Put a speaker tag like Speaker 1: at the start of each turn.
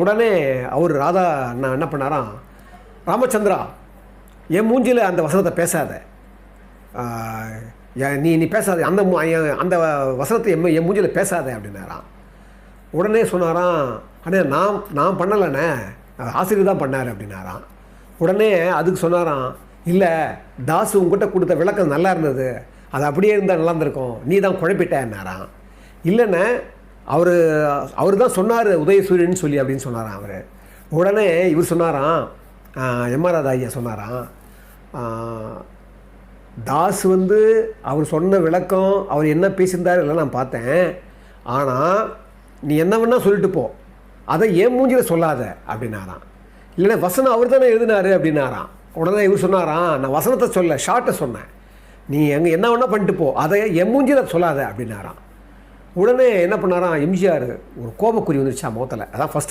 Speaker 1: உடனே அவர் ராதா அண்ணா என்ன பண்ணாராம், ராமச்சந்திரா என் மூஞ்சியில் அந்த வசனத்தை பேசாத, நீ நீ பேசாத, அந்த வசனத்தை என் மூஞ்சியில் பேசாத அப்படின்னாராம். உடனே சொன்னாராம், அண்ணே நான் பண்ணலைண்ணே, ஆசிரியர் தான் பண்ணார் அப்படின்னாராம். உடனே அதுக்கு சொன்னாராம், இல்லை தாசு உங்ககிட்ட கொடுத்த விளக்கம் நல்லா இருந்தது, அது அப்படியே இருந்தால் நல்லா இருந்திருக்கும், நீ தான் குழப்பிட்டேன்னாராம். இல்லைண்ணே அவர் தான் சொன்னார் உதயசூரியன் சொல்லி அப்படின்னு சொன்னாராம் அவர். உடனே இவர் சொன்னாராம், எம்ஆர் ஐயா சொன்னாராம், தாஸ் அவர் சொன்ன விளக்கம் அவர் என்ன பேசியிருந்தார் இல்லை நான் பார்த்தேன், ஆனால் நீ என்ன வேணால் சொல்லிட்டு போ, அதை ஏன் மூஞ்சியில் சொல்லாத அப்படின்னாராம். இல்லைன்னா வசனம் அவர் தானே எழுதினார் அப்படின்னாராம். உடனே இவர் சொன்னாராம், நான் வசனத்தை சொல்ல ஷார்ட்டை சொன்னேன், நீ எங்கே என்ன வேணால் பண்ணிட்டு போ, அதை என் மூஞ்சியில் சொல்லாத அப்படின்னாராம். உடனே என்ன பண்ணாராம் எம்ஜிஆர், ஒரு கோபக்குறி வந்துருச்சா முகத்தில், அதான் ஃபஸ்ட்